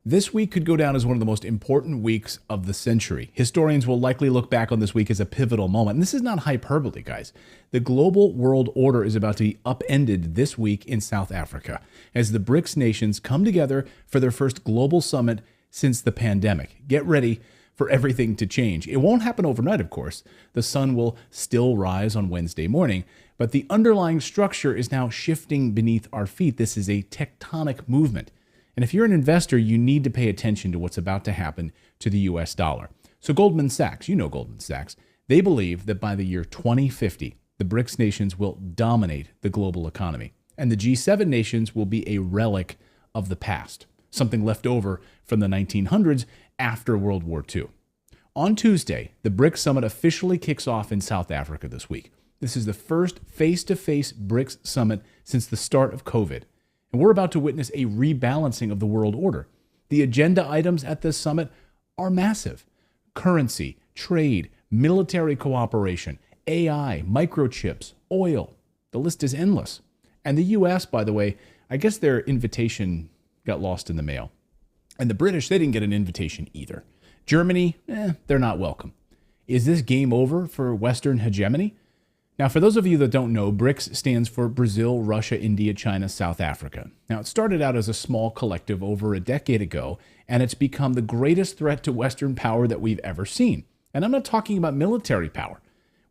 This week could go down as one of the most important weeks of the century. Historians will likely look back on this week as a pivotal moment. And this is not hyperbole, guys. The global world order is about to be upended this week in South Africa as the BRICS nations come together for their first global summit since the pandemic. Get ready for everything to change. It won't happen overnight, of course. The sun will still rise on Wednesday morning, but the underlying structure is now shifting beneath our feet. This is a tectonic movement. And if you're an investor, you need to pay attention to what's about to happen to the US dollar. So Goldman Sachs, you know Goldman Sachs, they believe that by the year 2050, the BRICS nations will dominate the global economy. And the G7 nations will be a relic of the past, something left over from the 1900s after World War II. On Tuesday, the BRICS summit officially kicks off in South Africa this week. This is the first face-to-face BRICS summit since the start of COVID. And we're about to witness a rebalancing of the world order. The agenda items at this summit are massive. Currency, trade, military cooperation, AI, microchips, oil. The list is endless. And the US, by the way, I guess their invitation got lost in the mail. And the British, they didn't get an invitation either. Germany, they're not welcome. Is this game over for Western hegemony? Now, for those of you that don't know, BRICS stands for Brazil, Russia, India, China, South Africa. Now, it started out as a small collective over a decade ago, and it's become the greatest threat to Western power that we've ever seen. And I'm not talking about military power,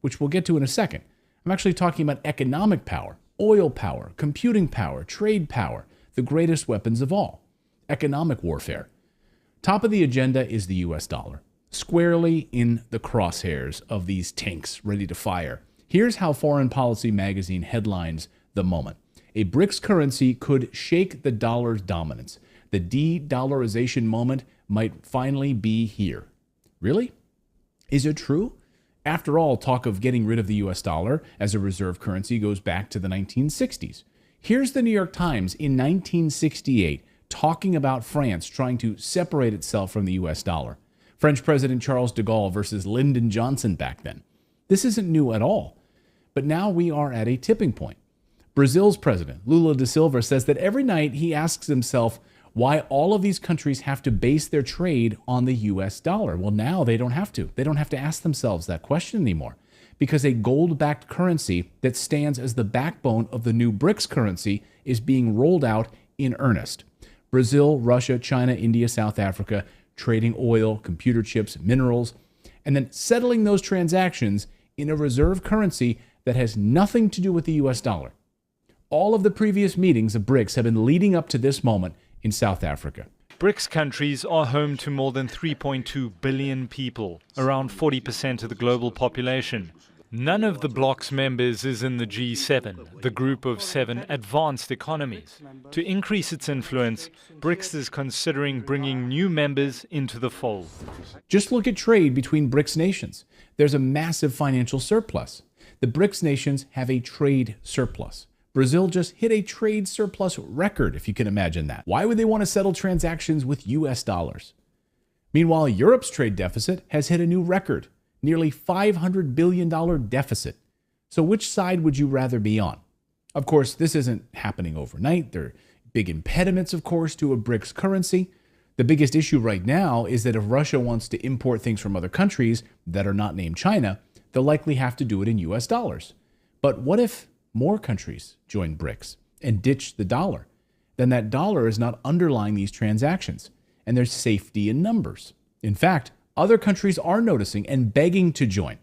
which we'll get to in a second. I'm actually talking about economic power, oil power, computing power, trade power, the greatest weapons of all, economic warfare. Top of the agenda is the US dollar, squarely in the crosshairs of these tanks ready to fire. Here's how Foreign Policy magazine headlines the moment. A BRICS currency could shake the dollar's dominance. The de-dollarization moment might finally be here. Really? Is it true? After all, talk of getting rid of the US dollar as a reserve currency goes back to the 1960s. Here's the New York Times in 1968 talking about France trying to separate itself from the US dollar. French President Charles de Gaulle versus Lyndon Johnson back then. This isn't new at all, but now we are at a tipping point. Brazil's president, Lula da Silva, says that every night he asks himself why all of these countries have to base their trade on the US dollar. Well, now they don't have to. They don't have to ask themselves that question anymore because a gold-backed currency that stands as the backbone of the new BRICS currency is being rolled out in earnest. Brazil, Russia, China, India, South Africa, trading oil, computer chips, minerals, and then settling those transactions in a reserve currency that has nothing to do with the US dollar. All of the previous meetings of BRICS have been leading up to this moment in South Africa. BRICS countries are home to more than 3.2 billion people, around 40% of the global population. None of the bloc's members is in the G7, the group of 7 advanced economies. To increase its influence, BRICS is considering bringing new members into the fold. Just look at trade between BRICS nations. There's a massive financial surplus. The BRICS nations have a trade surplus. Brazil just hit a trade surplus record, if you can imagine that. Why would they want to settle transactions with US dollars? Meanwhile, Europe's trade deficit has hit a new record. Nearly $500 billion deficit. So which side would you rather be on? Of course, this isn't happening overnight. There are big impediments, of course, to a BRICS currency. The biggest issue right now is that if Russia wants to import things from other countries that are not named China, they'll likely have to do it in US dollars. But what if more countries join BRICS and ditch the dollar? Then that dollar is not underlying these transactions, and there's safety in numbers. In fact, other countries are noticing and begging to join.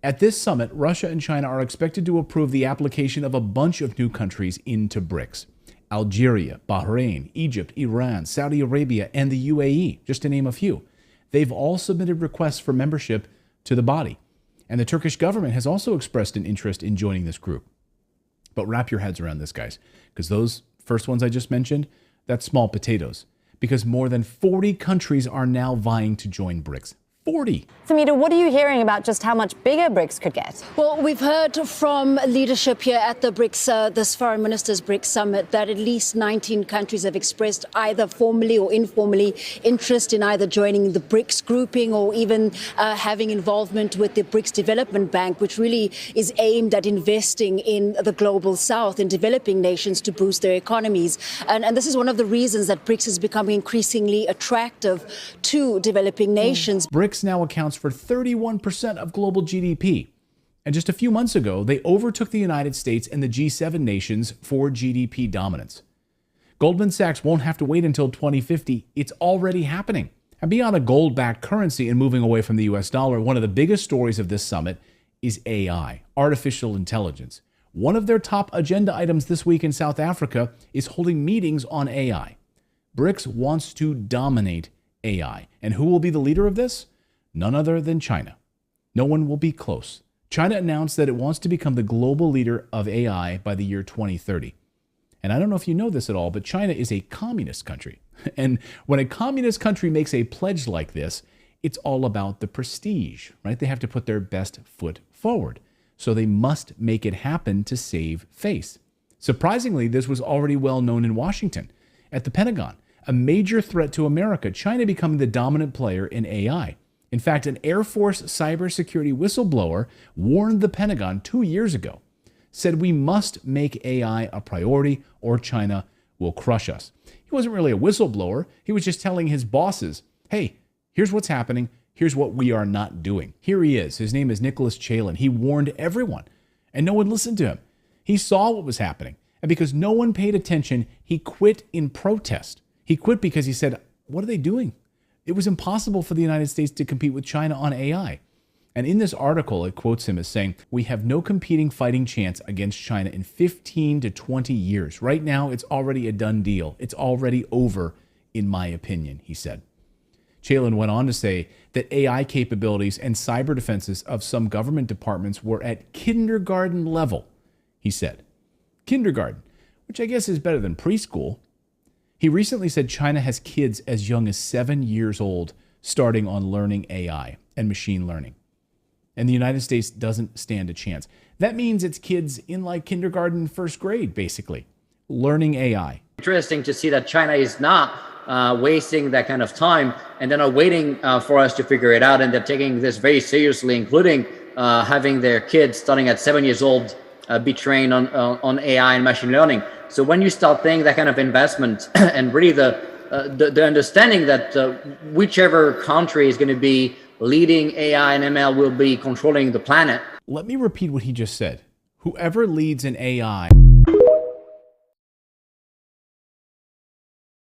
At this summit, Russia and China are expected to approve the application of a bunch of new countries into BRICS. Algeria, Bahrain, Egypt, Iran, Saudi Arabia, and the UAE, just to name a few. They've all submitted requests for membership to the body. And the Turkish government has also expressed an interest in joining this group. But wrap your heads around this, guys, because those first ones I just mentioned, that's small potatoes. Because more than 40 countries are now vying to join BRICS. 40. Samita, what are you hearing about just how much bigger BRICS could get? Well, we've heard from leadership here at the BRICS, this Foreign Ministers BRICS Summit, that at least 19 countries have expressed either formally or informally interest in either joining the BRICS grouping or even having involvement with the BRICS Development Bank, which really is aimed at investing in the global south, in developing nations to boost their economies. And this is one of the reasons that BRICS is becoming increasingly attractive to developing nations. BRICS now accounts for 31% of global GDP. And just a few months ago, they overtook the United States and the G7 nations for GDP dominance. Goldman Sachs won't have to wait until 2050. It's already happening. And beyond a gold-backed currency and moving away from the US dollar, one of the biggest stories of this summit is AI, artificial intelligence. One of their top agenda items this week in South Africa is holding meetings on AI. BRICS wants to dominate AI. And who will be the leader of this? None other than China. No one will be close. China announced that it wants to become the global leader of AI by the year 2030. And I don't know if you know this at all, but China is a communist country. And when a communist country makes a pledge like this, it's all about the prestige, right? They have to put their best foot forward. So they must make it happen to save face. Surprisingly, this was already well known in Washington. At the Pentagon, a major threat to America, China becoming the dominant player in AI. In fact, an Air Force cybersecurity whistleblower warned the Pentagon 2 years ago, said we must make AI a priority or China will crush us. He wasn't really a whistleblower. He was just telling his bosses, hey, here's what's happening. Here's what we are not doing. Here he is. His name is Nicholas Chalin. He warned everyone, and no one listened to him. He saw what was happening, and because no one paid attention, he quit in protest. He quit because he said, what are they doing? It was impossible for the United States to compete with China on AI. And in this article, it quotes him as saying, we have no competing fighting chance against China in 15 to 20 years. Right now, it's already a done deal. It's already over, in my opinion, he said. Chalin went on to say that AI capabilities and cyber defenses of some government departments were at kindergarten level, he said. Kindergarten, which I guess is better than preschool. He recently said China has kids as young as 7 years old starting on learning AI and machine learning. And the United States doesn't stand a chance. That means it's kids in like kindergarten, first grade, basically, learning AI. Interesting to see that China is not wasting that kind of time and they're not waiting for us to figure it out. And they're taking this very seriously, including having their kids starting at 7 years old be trained on AI and machine learning. So when you start thinking that kind of investment and really the understanding that whichever country is going to be leading AI and ML will be controlling the planet. Let me repeat what he just said. Whoever leads in AI